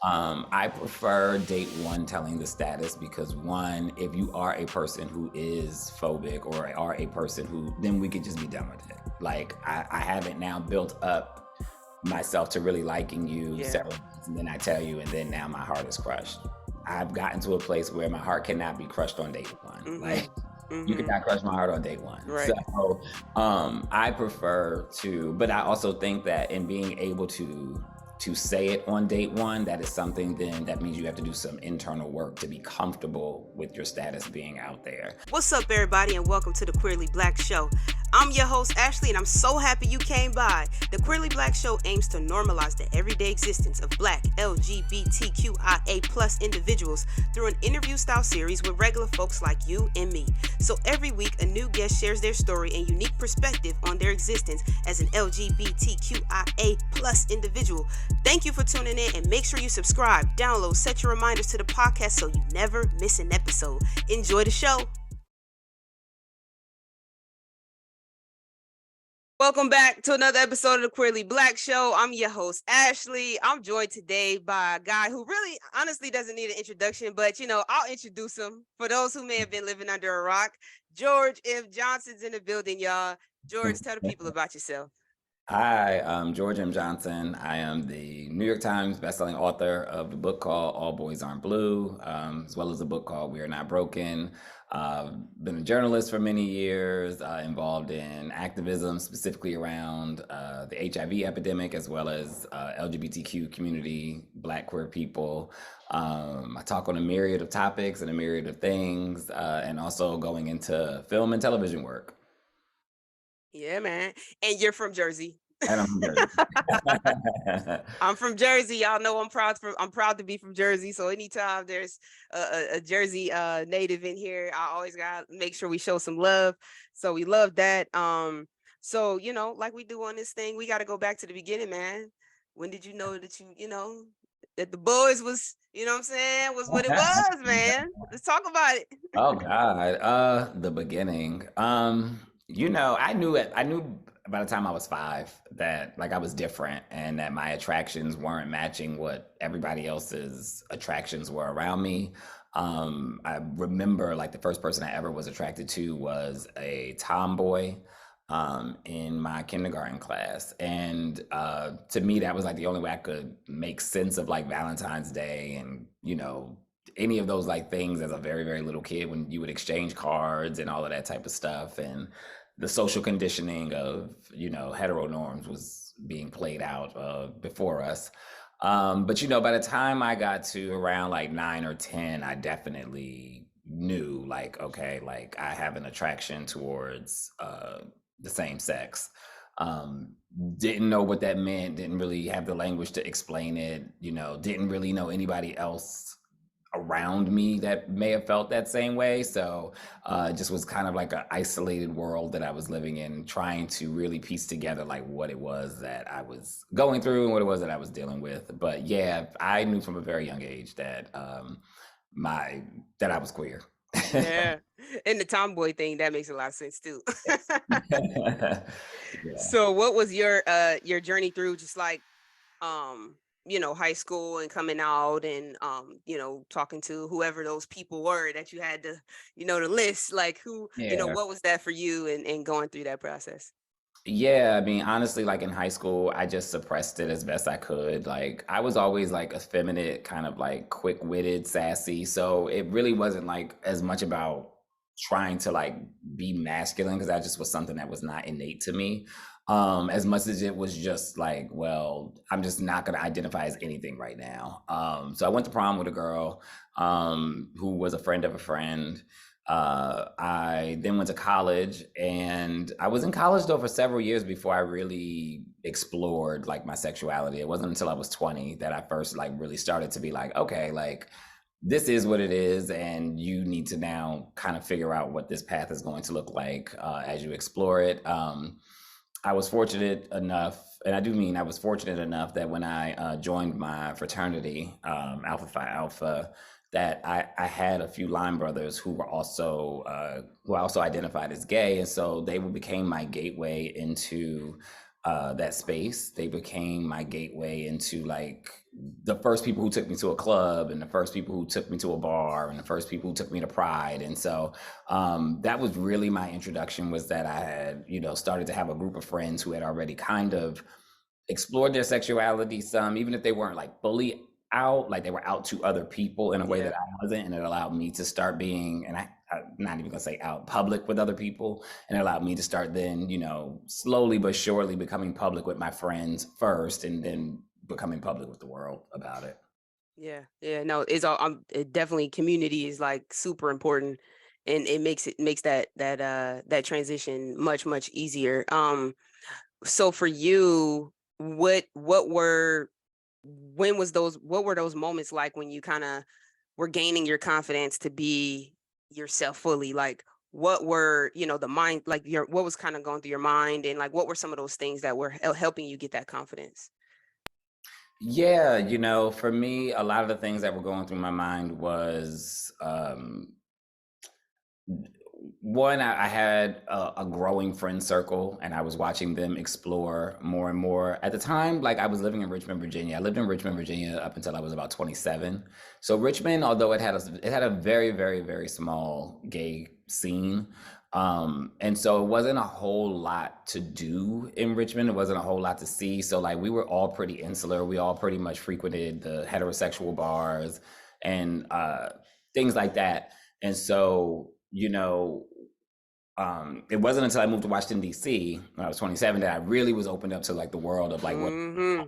I prefer date one telling the status because one, if you are a person who is phobic or are a person who, then we could just be done with it. Like I haven't now built up myself to really liking you Yeah. several months, and then I tell you, and then now my heart is crushed. I've gotten to a place where my heart cannot be crushed on date one. Like you Mm-hmm. cannot crush my heart on date one. Right. So I prefer to, but I also think that in being able to say it on date one, that is something then that means you have to do some internal work to be comfortable with your status being out there. What's up, everybody, and welcome to the Queerly Blax Show. I'm your host, Ashley, and I'm so happy you came by. The Queerly Blax Show aims to normalize the everyday existence of Black LGBTQIA+ individuals through an interview-style series with regular folks like you and me. So every week, a new guest shares their story and unique perspective on their existence as an LGBTQIA+ individual. Thank you for tuning in, and make sure you subscribe, download, set your reminders to the podcast so you never miss an episode. Enjoy the show. Welcome back to another episode of the Queerly Blax Show. I'm your host, Ashley. I'm joined today by a guy who really honestly doesn't need an introduction, but I'll introduce him for those who may have been living under a rock. George M. Johnson's in the building, y'all. George, tell the people about yourself. Hi, I'm George M. Johnson. I am the New York Times bestselling author of the book called All Boys Aren't Blue, as well as a book called We Are Not Broken. Been a journalist for many years, involved in activism, specifically around the HIV epidemic, as well as LGBTQ community, Black queer people. I talk on a myriad of topics and a myriad of things, and also going into film and television work. Yeah, man. And you're from Jersey. And I'm from Jersey. I'm from Jersey. Y'all know I'm proud to be from Jersey. So anytime there's a Jersey native in here, I always gotta make sure we show some love. So we love that. So like we do on this thing, we gotta go back to the beginning, man. When did you know that that the boys was, what I'm saying, was what it was, man? Let's talk about it. Oh God, the beginning. I knew by the time I was 5 that like I was different and that my attractions weren't matching what everybody else's attractions were around me. I remember like the first person I ever was attracted to was a tomboy in my kindergarten class. And to me, that was like the only way I could make sense of like Valentine's Day and, any of those like things as a very, very little kid when you would exchange cards and all of that type of stuff. And the social conditioning of, hetero norms was being played out before us. But, by the time I got to around like 9 or 10, I definitely knew like, okay, like I have an attraction towards the same sex. Didn't know what that meant, didn't really have the language to explain it, didn't really know anybody else around me that may have felt that same way. So it just was kind of like an isolated world that I was living in, trying to really piece together like what it was that I was going through and what it was that I was dealing with. But yeah, I knew from a very young age that that I was queer. Yeah. And the tomboy thing, that makes a lot of sense too. Yeah. So what was your journey through just like high school and coming out and talking to whoever those people were that you had to, the list, like who, Yeah. what was that for you and going through that process? Yeah, I mean, honestly, like in high school, I just suppressed it as best I could. Like, I was always like effeminate, kind of like quick-witted, sassy. So it really wasn't like as much about trying to like be masculine because that just was something that was not innate to me. As much as it was just like, well, I'm just not gonna identify as anything right now. So I went to prom with a girl who was a friend of a friend. I then went to college, and I was in college though for several years before I really explored like my sexuality. It wasn't until I was 20 that I first like really started to be like, okay, like this is what it is, and you need to now kind of figure out what this path is going to look like as you explore it. I was fortunate enough, and I do mean I was fortunate enough that when I joined my fraternity, Alpha Phi Alpha, that I had a few line brothers who were also who also identified as gay, and so they became my gateway into that space. They became my gateway into like the first people who took me to a club, and the first people who took me to a bar, and the first people who took me to Pride. And so that was really my introduction, was that I had, started to have a group of friends who had already kind of explored their sexuality some, even if they weren't like fully out, like they were out to other people in a way Yeah. that I wasn't. And it allowed me to start being, and I'm not even gonna say out public with other people. And it allowed me to start then, slowly but surely becoming public with my friends first, and then becoming public with the world about it. Yeah, yeah, no, it's all. It definitely, community is like super important, and it makes that transition much easier. So for you, what were when was those what were those moments like when you kind of were gaining your confidence to be yourself fully? Like, what were, the mind, like your what was kind of going through your mind, and like what were some of those things that were helping you get that confidence? Yeah, for me, a lot of the things that were going through my mind was one, I had a growing friend circle, and I was watching them explore more and more. At the time, like I was living in Richmond, Virginia. I lived in Richmond, Virginia up until I was about 27. So Richmond, although it had a very, very, very small gay scene, and so it wasn't a whole lot to do in Richmond. It wasn't a whole lot to see. So like we were all pretty insular. We all pretty much frequented the heterosexual bars and things like that. And so, it wasn't until I moved to Washington D.C. when I was 27 that I really was opened up to like the world of like what Hmm.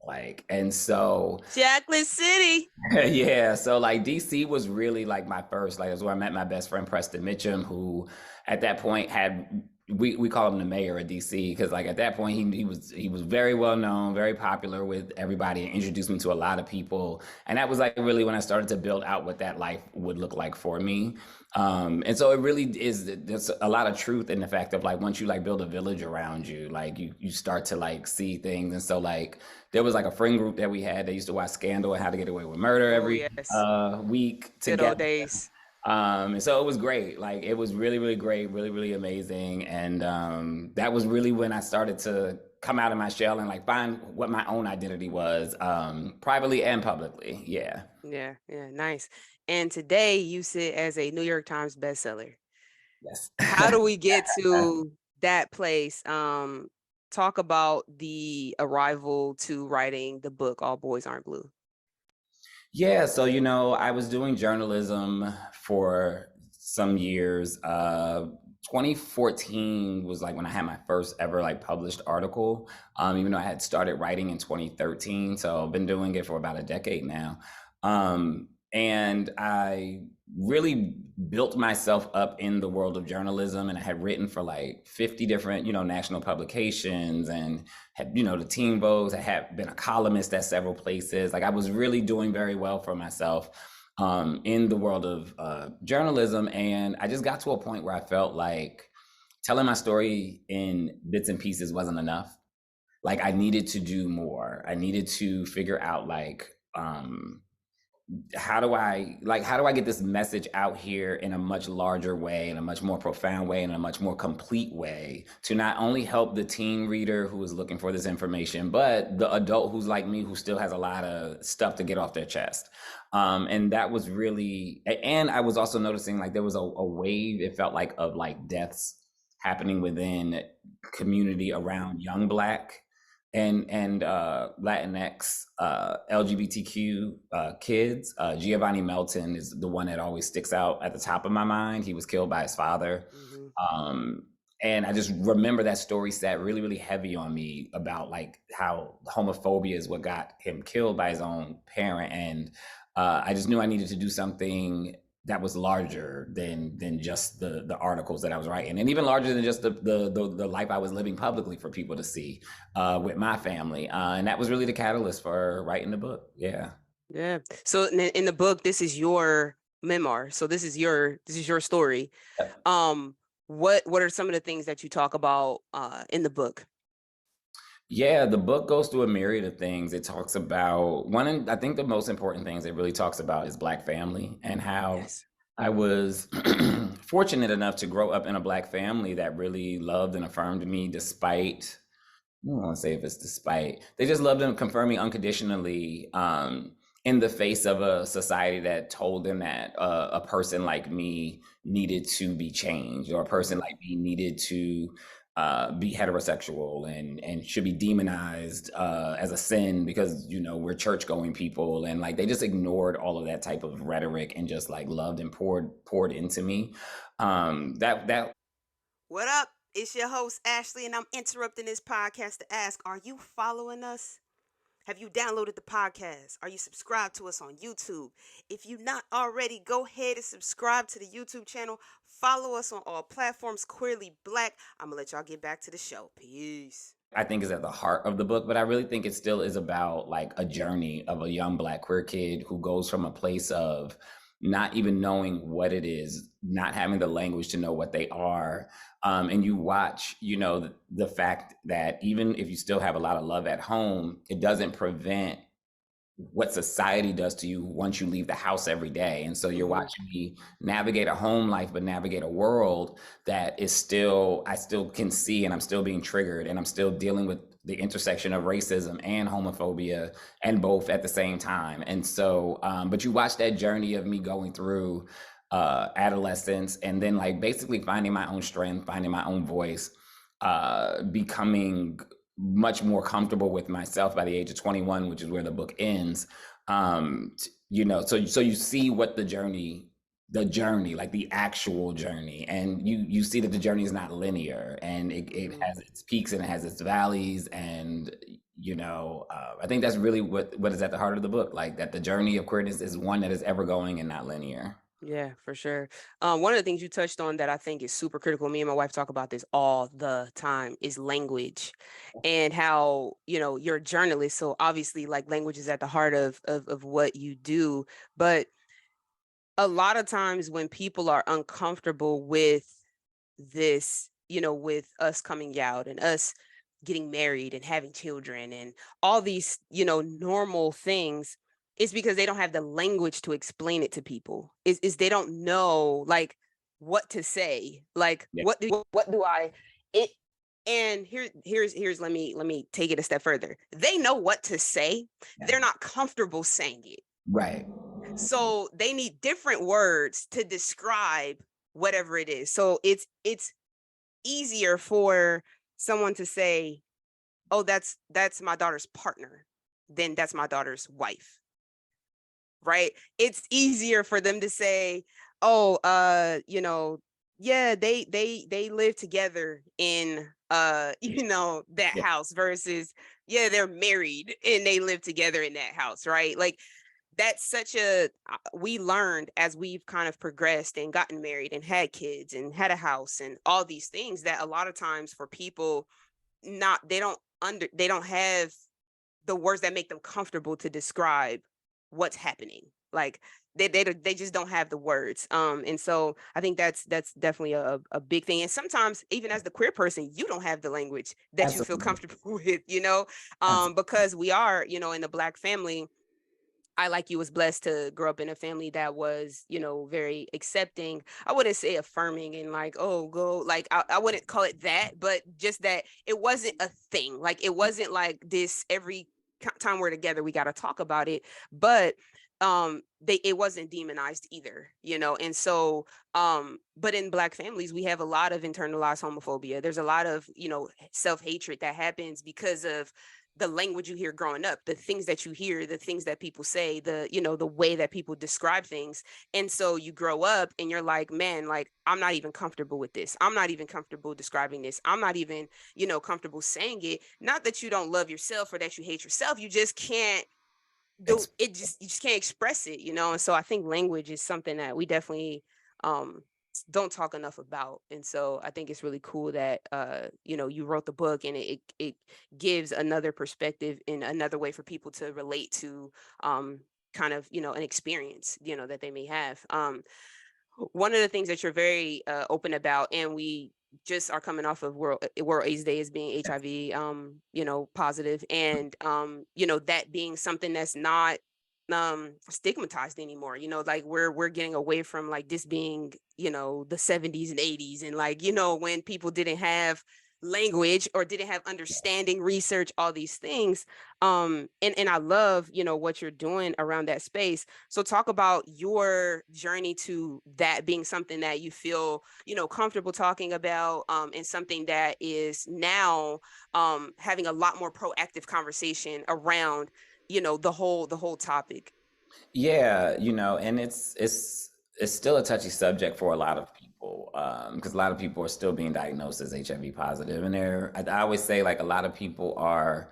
like. And so Chocolate City. yeah, so like DC was really like my first, like it was where I met my best friend Preston Mitchum, who at that point had, we call him the mayor of DC, because like at that point he was very well known, very popular with everybody, and introduced me to a lot of people. And that was like really when I started to build out what that life would look like for me. And so it really is, there's a lot of truth in the fact of like once you like build a village around you, like you start to like see things. And so like there was like a friend group that we had that used to watch Scandal and How to Get Away with Murder Oh every yes, week good old together. days. And so it was great. Like it was really, really great, really, really amazing. And that was really when I started to come out of my shell and like find what my own identity was, privately and publicly. Yeah. Yeah, yeah, nice. And today you sit as a New York Times bestseller. Yes. How do we get to that place? Talk about the arrival to writing the book All Boys Aren't Blue. Yeah, so I was doing journalism for some years. 2014 was like when I had my first ever like published article. Even though I had started writing in 2013, so I've been doing it for about a decade now. And I really built myself up in the world of journalism, and I had written for like 50 different, national publications, and had, the Teen Vogues. I had been a columnist at several places. Like I was really doing very well for myself in the world of journalism. And I just got to a point where I felt like telling my story in bits and pieces wasn't enough. Like I needed to do more. I needed to figure out like, how do I get this message out here in a much larger way, in a much more profound way, in a much more complete way, to not only help the teen reader who is looking for this information, but the adult who's like me, who still has a lot of stuff to get off their chest. And that was really, and I was also noticing like there was a wave, it felt like, of like deaths happening within community around young Black and Latinx, LGBTQ kids. Giovanni Melton is the one that always sticks out at the top of my mind. He was killed by his father. Hmm. Um, and I just remember that story sat really, really heavy on me about like how homophobia is what got him killed by his own parent. And I just knew I needed to do something that was larger than just the articles that I was writing, and even larger than just the life I was living publicly for people to see with my family. And that was really the catalyst for writing the book. Yeah. Yeah. So in the book, this is your memoir. So this is your story. Um, what are some of the things that you talk about in the book? Yeah, the book goes through a myriad of things. It talks about one, and I think the most important things it really talks about is Black family, and how Yes. I was fortunate enough to grow up in a Black family that really loved and affirmed me despite I don't want to say if it's despite. They just loved him confirming unconditionally in the face of a society that told them that a person like me needed to be changed, or a person like me needed to be heterosexual and should be demonized as a sin because we're church going people, and like they just ignored all of that type of rhetoric and just like loved and poured into me. That What up? It's your host, Ashley, and I'm interrupting this podcast to ask, are you following us? Have you downloaded the podcast? Are you subscribed to us on YouTube? If you're not already, go ahead and subscribe to the YouTube channel. Follow us on all platforms, Queerly Black. I'm going to let y'all get back to the show. Peace. I think is at the heart of the book, but I really think it still is about like a journey of a young Black queer kid who goes from a place of not even knowing what it is, not having the language to know what they are. And you watch, the fact that even if you still have a lot of love at home, it doesn't prevent what society does to you once you leave the house every day. And so you're watching me navigate a home life, but navigate a world that is still, I still can see, and I'm still being triggered, and I'm still dealing with the intersection of racism and homophobia, and both at the same time. And so, but you watch that journey of me going through adolescence, and then like basically finding my own strength, finding my own voice, becoming much more comfortable with myself by the age of 21, which is where the book ends. So you see what the journey, like the actual journey, and you see that the journey is not linear, and it has its peaks and it has its valleys, and I think that's really what is at the heart of the book, like that the journey of queerness is one that is ever going and not linear. Yeah, for sure. One of the things you touched on that I think is super critical, me and my wife talk about this all the time, is language, and how, you're a journalist. So obviously like language is at the heart of what you do. But a lot of times when people are uncomfortable with this, with us coming out and us getting married and having children and all these, normal things, it's because they don't have the language to explain it to people. Is they don't know like what to say. Like Yeah. what do I it and here's let me take it a step further. They know what to say. Yeah. They're not comfortable saying it. Right. So they need different words to describe whatever it is. So it's easier for someone to say, oh, that's my daughter's partner, than that's my daughter's wife. Right? It's easier for them to say, oh, yeah, they live together in that house, versus yeah, they're married and they live together in that house, right? Like that's such a, we learned as we've kind of progressed and gotten married and had kids and had a house and all these things, that a lot of times for people, they don't have the words that make them comfortable to describe what's happening. Like they just don't have the words. And so I think that's definitely a big thing. And sometimes even as the queer person, you don't have the language that you feel comfortable with, because we are, in the Black family. I, like you, was blessed to grow up in a family that was, very accepting. I wouldn't say affirming and like, oh, go, like, I wouldn't call it that, but just that it wasn't a thing. Like, it wasn't like this every time we're together, we got to talk about it. But it wasn't demonized either, and so but in Black families we have a lot of internalized homophobia. There's a lot of self-hatred that happens because of the language you hear growing up, the things that you hear, the things that people say, the way that people describe things. And so you grow up and you're like, man, like, I'm not even comfortable with this. I'm not even comfortable describing this. I'm not even, comfortable saying it. Not that you don't love yourself or that you hate yourself. You just can't do it. You just can't express it, And so I think language is something that we definitely, don't talk enough about. And so I think it's really cool that you wrote the book, and it gives another perspective and another way for people to relate to kind of an experience that they may have. One of the things that you're very open about, and we just are coming off of World AIDS Day as being HIV positive, and that being something that's not stigmatized anymore. Like we're getting away from like this being the 70s and 80s, and like when people didn't have language or didn't have understanding, research, all these things. And I love, what you're doing around that space. So talk about your journey to that being something that you feel, comfortable talking about, and something that is now having a lot more proactive conversation around, the whole topic. Yeah, and it's still a touchy subject for a lot of people, because a lot of people are still being diagnosed as HIV positive, and I always say like a lot of people are,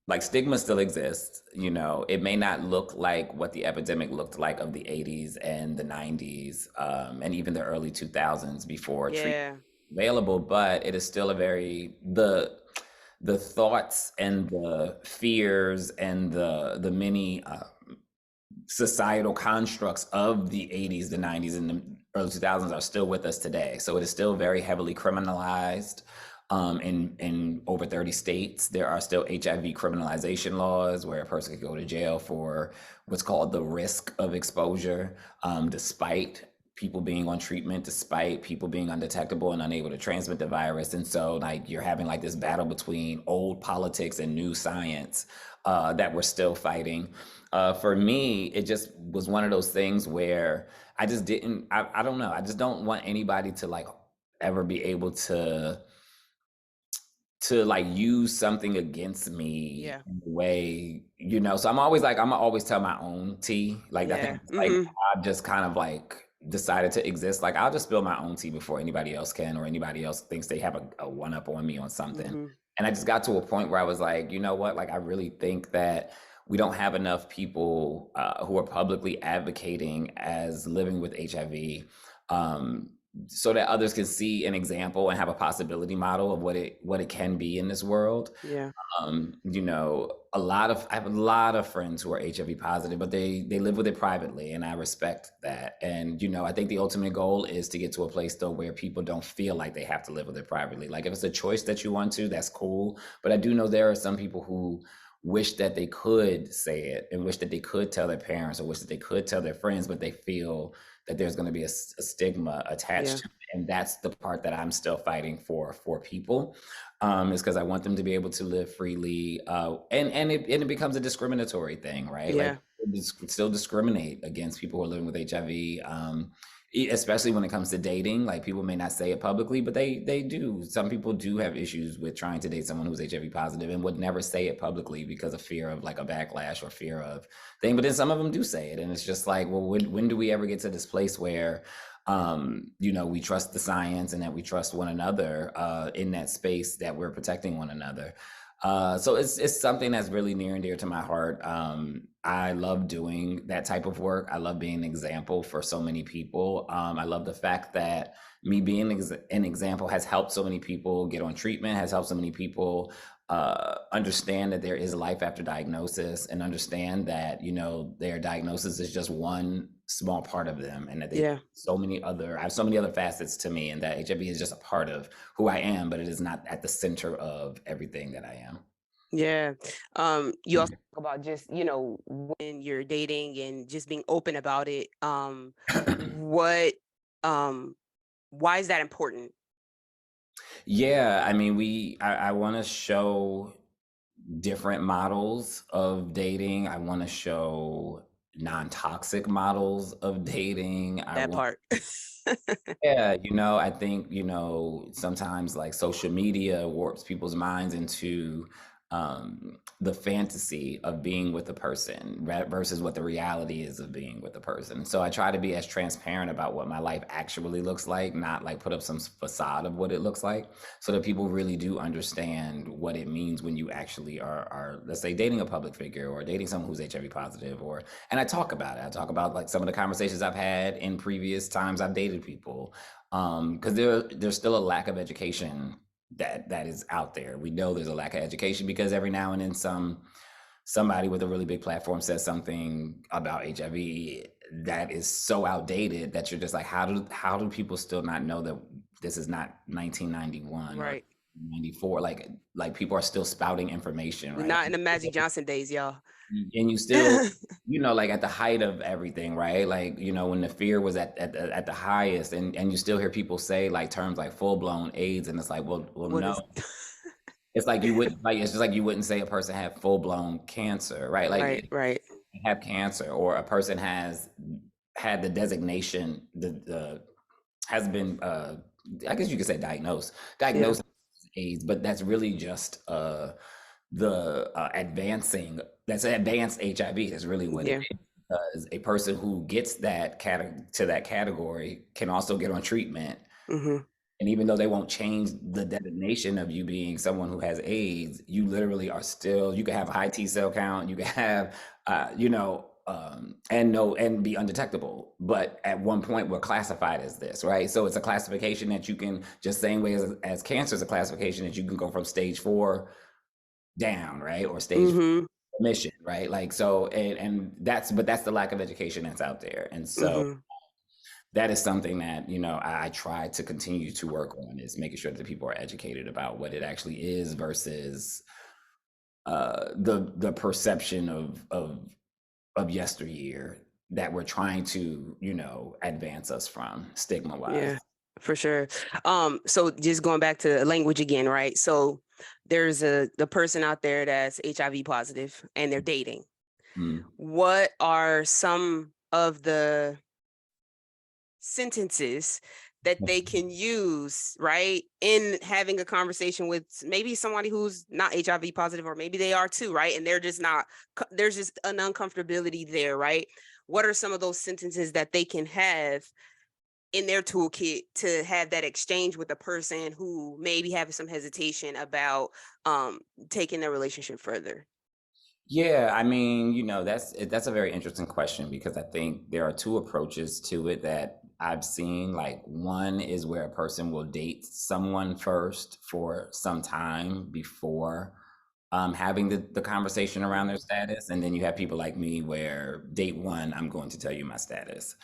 like stigma still exists. It may not look like what the epidemic looked like of the '80s and the '90s, and even the early 2000s before treatment Yeah. available, but it is still a very the thoughts and the fears and the many societal constructs of the '80s, the '90s, and the early 2000s are still with us today. So it is still very heavily criminalized. In over 30 states, there are still HIV criminalization laws where a person could go to jail for what's called the risk of exposure, despite people being on treatment, despite people being undetectable and unable to transmit the virus. And so, like, you're having like this battle between old politics and new science, that we're still fighting. For me, it just was one of those things where I just didn't, I don't know, I just don't want anybody to like ever be able to like use something against me Yeah. in a way, So I'm always like, I'm gonna always tell my own tea. Like I Yeah. think like I've just kind of like decided to exist. Like I'll just spill my own tea before anybody else can, or anybody else thinks they have a one up on me on something. Hmm. And I just got to a point where I was like, you know what? Like I really think that we don't have enough people, who are publicly advocating as living with HIV. Um, so that others can see an example and have a possibility model of what it can be in this world. Yeah. I have a lot of friends who are HIV positive, but they live with it privately, and I respect that. And I think the ultimate goal is to get to a place though where people don't feel like they have to live with it privately. Like if it's a choice that you want to, that's cool. But I do know there are some people who wish that they could say it and wish that they could tell their parents or wish that they could tell their friends, but they feel that there's going to be a stigma attached Yeah. to it. And that's the part that I'm still fighting for people, is because I want them to be able to live freely, and it becomes a discriminatory thing, right? Like Yeah. still discriminate against people who are living with HIV, especially when it comes to dating. Like people may not say it publicly, but they do. Some people do have issues with trying to date someone who's HIV positive and would never say it publicly because of fear of like a backlash or fear of thing. But then some of them do say it, and it's just like, well, when do we ever get to this place where we trust the science and that we trust one another, in that space that we're protecting one another. So it's something that's really near and dear to my heart. I love doing that type of work. I love being an example for so many people. I love the fact that me being an example has helped so many people get on treatment, has helped so many people understand that there is life after diagnosis, and understand that their diagnosis is just one small part of them, and that Yeah. I have so many other facets to me, and that HIV is just a part of who I am, but it is not at the center of everything that I am. Yeah. You also talk about just, when you're dating and just being open about it. What um why is that important? Yeah, I mean, I want to show different models of dating. I want to show non-toxic models of dating. I That want part. Yeah, I think, sometimes like social media warps people's minds into, the fantasy of being with a person versus what the reality is of being with a person. So I try to be as transparent about what my life actually looks like, not like put up some facade of what it looks like, so that people really do understand what it means when you actually are, let's say, dating a public figure or dating someone who's HIV positive, and I talk about it. I talk about like some of the conversations I've had in previous times I've dated people, because there's still a lack of education that is out there. We know there's a lack of education because every now and then somebody with a really big platform says something about HIV that is so outdated that you're just like, how do people still not know that this is not 1991 or Right. 94? Like people are still spouting information, We're right? not in the Magic Johnson days, y'all. And you still, like at the height of everything, right? Like, when the fear was at the highest, and you still hear people say like terms like full blown AIDS, and it's like, well, What no. is It's like you wouldn't like it's just like you wouldn't say a person had full blown cancer, right? right, Like right. have cancer, or a person has had the designation, the has been I guess you could say Yeah. diagnosed with AIDS, but that's really just the advancing, that's advanced HIV. That's really what it Yeah. is. Because a person who gets to that category can also get on treatment, Mm-hmm. and even though they won't change the designation of you being someone who has AIDS, you literally are still, you can have a high T cell count, you can have, and be undetectable. But at one point, we're classified as this, right? So it's a classification that you can, just same way as cancer is a classification that you can go from stage 4 down, right? Or stage 4 Mm-hmm. remission, right? Like, so, and that's the lack of education that's out there. And so, Mm-hmm. that is something that I try to continue to work on, is making sure that people are educated about what it actually is versus the perception of yesteryear that we're trying to advance us from stigma wise. Yeah, for sure. So just going back to language again, right? So there's the person out there that's HIV positive and they're dating. Mm. What are some of the sentences that they can use, right, in having a conversation with maybe somebody who's not HIV positive, or maybe they are too, right? And they're just not, there's just an uncomfortability there, right? What are some of those sentences that they can have in their toolkit to have that exchange with a person who maybe having some hesitation about taking their relationship further? Yeah, I mean, that's a very interesting question, because I think there are two approaches to it that I've seen. Like, one is where a person will date someone first for some time before having the conversation around their status. And then you have people like me where date one, I'm going to tell you my status.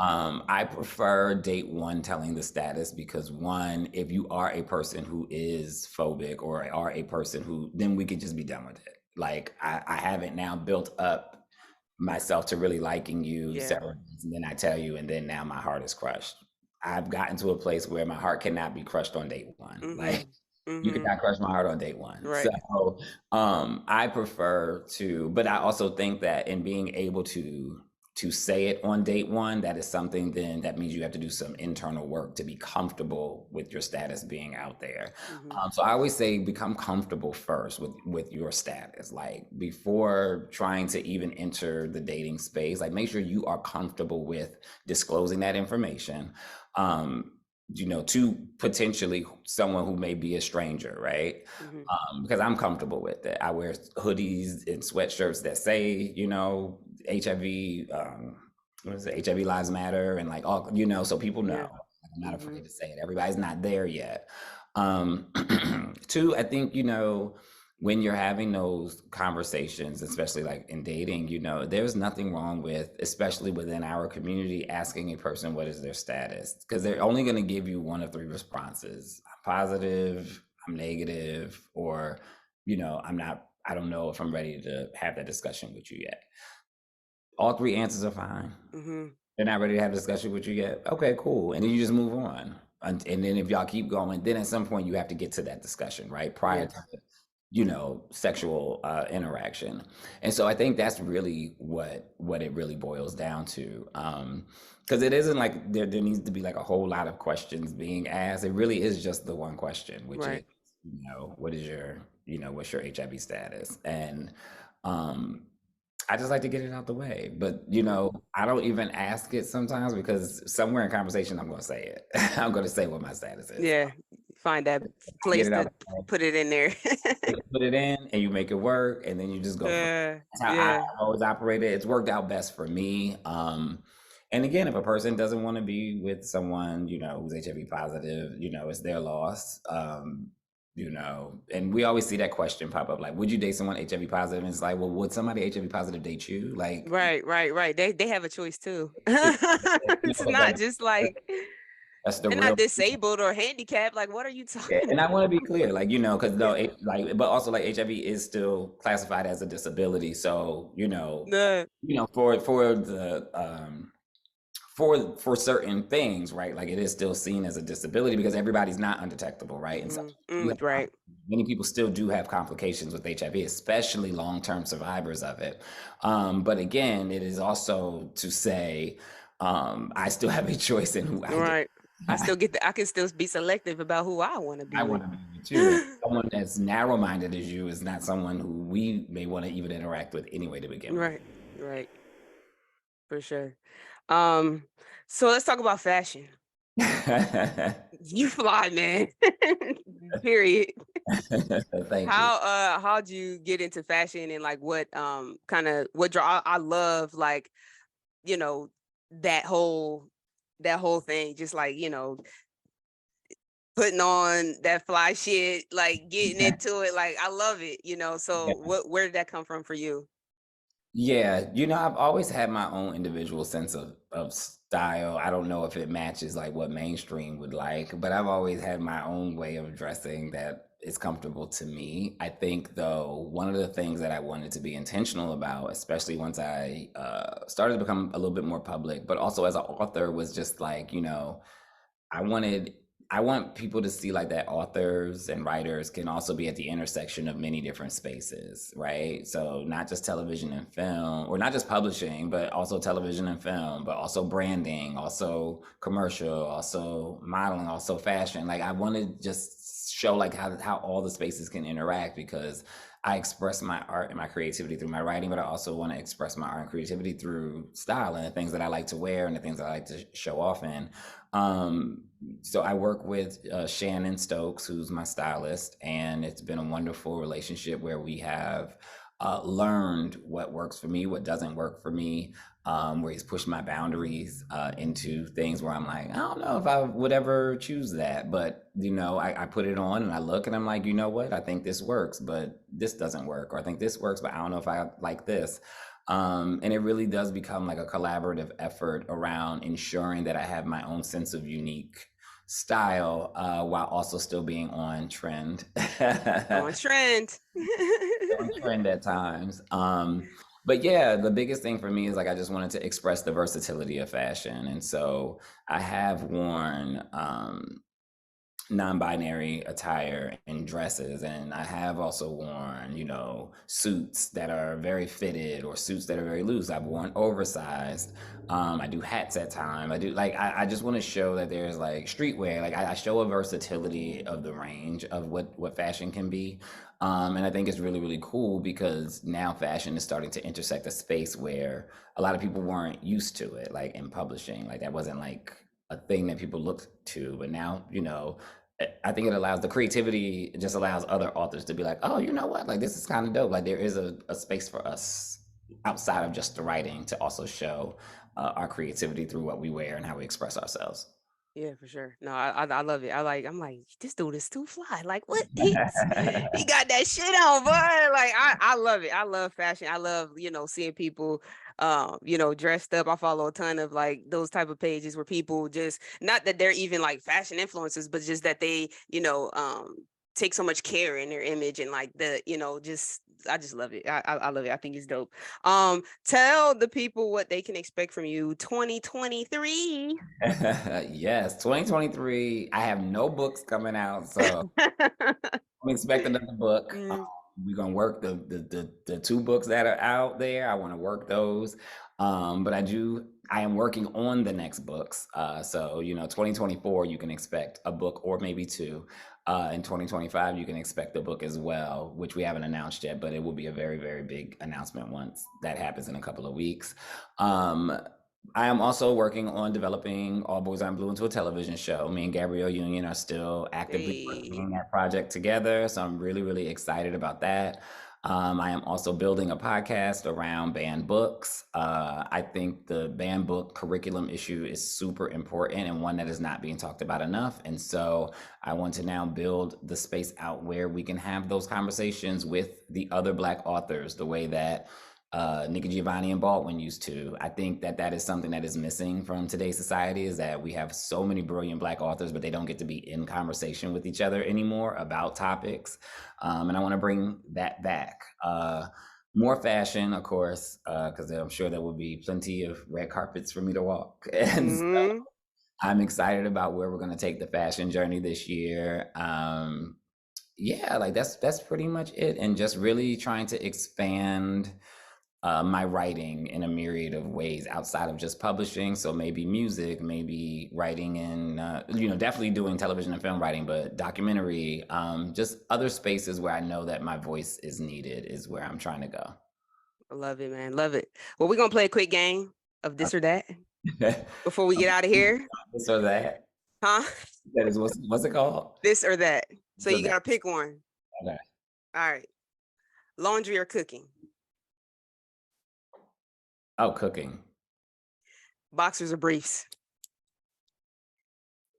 Mm-hmm. I prefer date one telling the status, because one, if you are a person who is phobic, or are a person who, then we could just be done with it. Like, I haven't now built up myself to really liking you Yeah. several months, and then I tell you, and then now my heart is crushed. I've gotten to a place where my heart cannot be crushed on date one. Like, Mm-hmm. you Mm-hmm. cannot crush my heart on date one. Right. So I prefer to, but I also think that in being able to say it on date one, that is something, then that means you have to do some internal work to be comfortable with your status being out there. Mm-hmm. So I always say become comfortable first with your status, like before trying to even enter the dating space. Like, make sure you are comfortable with disclosing that information. To potentially someone who may be a stranger, right? Mm-hmm. Because I'm comfortable with it. I wear hoodies and sweatshirts that say, HIV, what is it? HIV Lives Matter, and like all, so people know. Yeah. I'm not Mm-hmm. afraid to say it. Everybody's not there yet. Um, Two, I think, when you're having those conversations, especially like in dating, there's nothing wrong with, especially within our community, asking a person what is their status, because they're only going to give you one of three responses: I'm positive, I'm negative, or, I'm not, I don't know if I'm ready to have that discussion with you yet. All three answers are fine. Mm-hmm. They're not ready to have a discussion with you yet. Okay, cool. And then you just move on. And then if y'all keep going, then at some point you have to get to that discussion, right? Prior Yeah. to, sexual interaction. And so I think that's really what it really boils down to. Because it isn't like there needs to be like a whole lot of questions being asked. It really is just the one question, which is, Right. what is your, what's your HIV status? And um, I just like to get it out the way. But, I don't even ask it sometimes, because somewhere in conversation, I'm going to say it. I'm going to say what my status is. Yeah. Find that I get place it out to the way, put it in there. put it in, and you make it work, and then you just go from Yeah. That's how I've Yeah. always operated. It's worked out best for me. And again, if a person doesn't want to be with someone, who's HIV positive, it's their loss. And we always see that question pop up, like, would you date someone HIV positive? And it's like, well, would somebody HIV positive date you? Like, Right. Right. Right. They have a choice too. it, It's but like, not just like That's the They're real. not disabled or handicapped. Like, what are you Yeah, talking and I about? want to be clear, like, because Yeah. no, like, but also like HIV is still classified as a disability. So, No. for certain things, right? Like it is still seen as a disability because everybody's not undetectable, right? And so Right. many people still do have complications with HIV, especially long-term survivors of it. But again, it is also to say, I still have a choice in who I get. Right. I can still be selective about who I want to be I with. want to be with you. And someone as narrow-minded as you is not someone who we may want to even interact with anyway to begin with. Right. Right. For sure. Um, so let's talk about fashion. You fly, man. Period. Thank you. How'd you get into fashion and like what kind of what draw I love like, you know, that whole thing, just like, putting on that fly shit, like getting into it, like I love it, so where did that come from for you? Yeah, I've always had my own individual sense of style. I don't know if it matches like what mainstream would like, but I've always had my own way of dressing that is comfortable to me. I think though, one of the things that I wanted to be intentional about, especially once I started to become a little bit more public, but also as an author, was just like, I wanted I want people to see like that authors and writers can also be at the intersection of many different spaces, right? So not just television and film, or not just publishing, but also television and film, but also branding, also commercial, also modeling, also fashion. Like I want to just show like how all the spaces can interact because I express my art and my creativity through my writing, but I also want to express my art and creativity through style and the things that I like to wear and the things that I like to show off in. Um, so I work with Shannon Stokes, who's my stylist, and it's been a wonderful relationship where we have learned what works for me, what doesn't work for me, where he's pushed my boundaries into things where I'm like, I don't know if I would ever choose that, but I put it on and I look and I'm like, you know what? I think this works, but this doesn't work, or I think this works, but I don't know if I like this. And it really does become like a collaborative effort around ensuring that I have my own sense of unique style while also still being on trend. On trend. On trend at times. But yeah, the biggest thing for me is like I just wanted to express the versatility of fashion. And so I have worn non-binary attire and dresses, and I have also worn suits that are very fitted or suits that are very loose. I've worn oversized. I do hats at time. I do like I just want to show that there's like streetwear, like I show a versatility of the range of what fashion can be. And I think it's really really cool because now fashion is starting to intersect a space where a lot of people weren't used to it, like in publishing. Like that wasn't like a thing that people looked to, but now I think it allows the creativity, it just allows other authors to be like, oh, you know what? Like this is kind of dope. Like there is a space for us outside of just the writing to also show our creativity through what we wear and how we express ourselves. Yeah, for sure. No, I love it. I'm like, this dude is too fly. Like, what? He got that shit on, boy. Like, I love it. I love fashion. I love, seeing people dressed up. I follow a ton of like those type of pages where people just, not that they're even like fashion influencers, but just that they, take so much care in their image and like just I just love it. I love it. I think it's dope. Tell the people what they can expect from you 2023. Yes, 2023. I have no books coming out, so I'm expecting another book. Mm, We're gonna work the two books that are out there. I want to work those, but I am working on the next books. So 2024, you can expect a book or maybe two. In 2025, you can expect a book as well, which we haven't announced yet, but it will be a very very big announcement once that happens in a couple of weeks. Um, I am also working on developing All Boys I'm Blue into a television show. Me and Gabrielle Union are still actively working hey. on that project together. So I'm really, really excited about that. I am also building a podcast around banned books. I think the banned book curriculum issue is super important and one that is not being talked about enough. And so I want to now build the space out where we can have those conversations with the other Black authors the way that Nikki Giovanni and Baldwin used to. I think that that is something that is missing from today's society, is that we have so many brilliant Black authors, but they don't get to be in conversation with each other anymore about topics. And I want to bring that back. More fashion, of course, because I'm sure there will be plenty of red carpets for me to walk. And so I'm excited about where we're going to take the fashion journey this year. Yeah, like that's pretty much it. And just really trying to expand my writing in a myriad of ways outside of just publishing. So maybe music, maybe writing in, definitely doing television and film writing, but documentary, just other spaces where I know that my voice is needed is where I'm trying to go. I love it, man. Love it. Well, we're going to play a quick game of this or that before we get out of here. This or that? Huh? That is, what's it called? This or that. So you got to pick one. Okay. All right. Laundry or cooking? Oh, cooking. Boxers or briefs?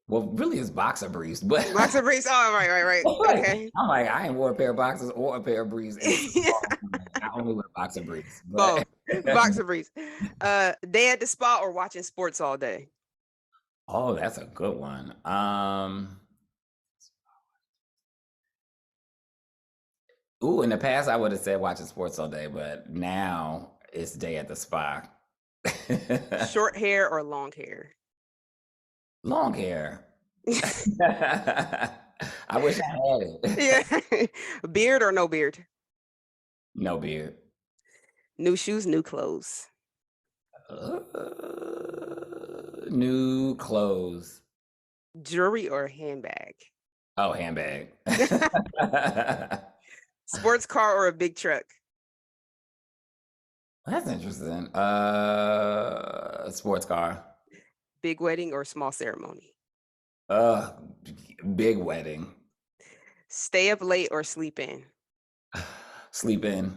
Well, really, it's boxer briefs, but boxer briefs. Oh, right. Okay. I'm like, I ain't wore a pair of boxers or a pair of briefs. I only wear boxer briefs. Both. Boxer briefs. Day at the spa or watching sports all day? Oh, that's a good one. Ooh, in the past I would have said watching sports all day, but now it's day at the spa. Short hair or long hair? Long hair. I wish I had it. Yeah. Beard or no beard? No beard. New shoes, new clothes? New clothes. Jewelry or handbag? Oh, handbag. Sports car or a big truck? That's interesting. Sports car. Big wedding or small ceremony? Big wedding. Stay up late or sleep in? Sleep in.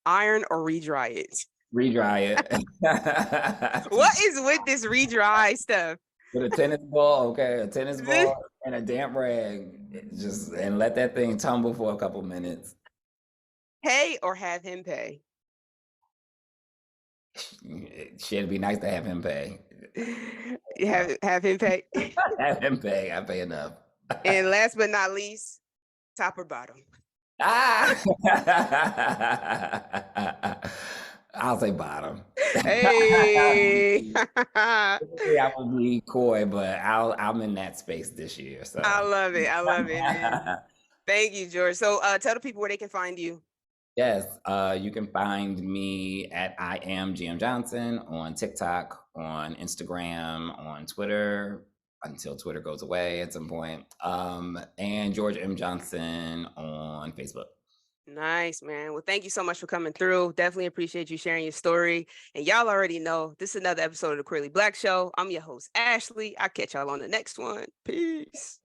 Iron or re-dry it? Re-dry it. What is with this re-dry stuff? With a tennis ball, okay, a tennis ball and a damp rag, and let that thing tumble for a couple minutes. Pay or have him pay? It'd be nice to have him pay. Have him pay. Have him pay. I pay enough. And last but not least, top or bottom? I'll say bottom. Hey. I will be coy, but I'm in that space this year. So I love it. Man. Thank you, George. So tell the people where they can find you. Yes, you can find me at I am GM Johnson on TikTok, on Instagram, on Twitter, until Twitter goes away at some point, and George M. Johnson on Facebook. Nice, man. Well, thank you so much for coming through. Definitely appreciate you sharing your story. And y'all already know this is another episode of the Queerly Blax Show. I'm your host, Ashley. I'll catch y'all on the next one. Peace.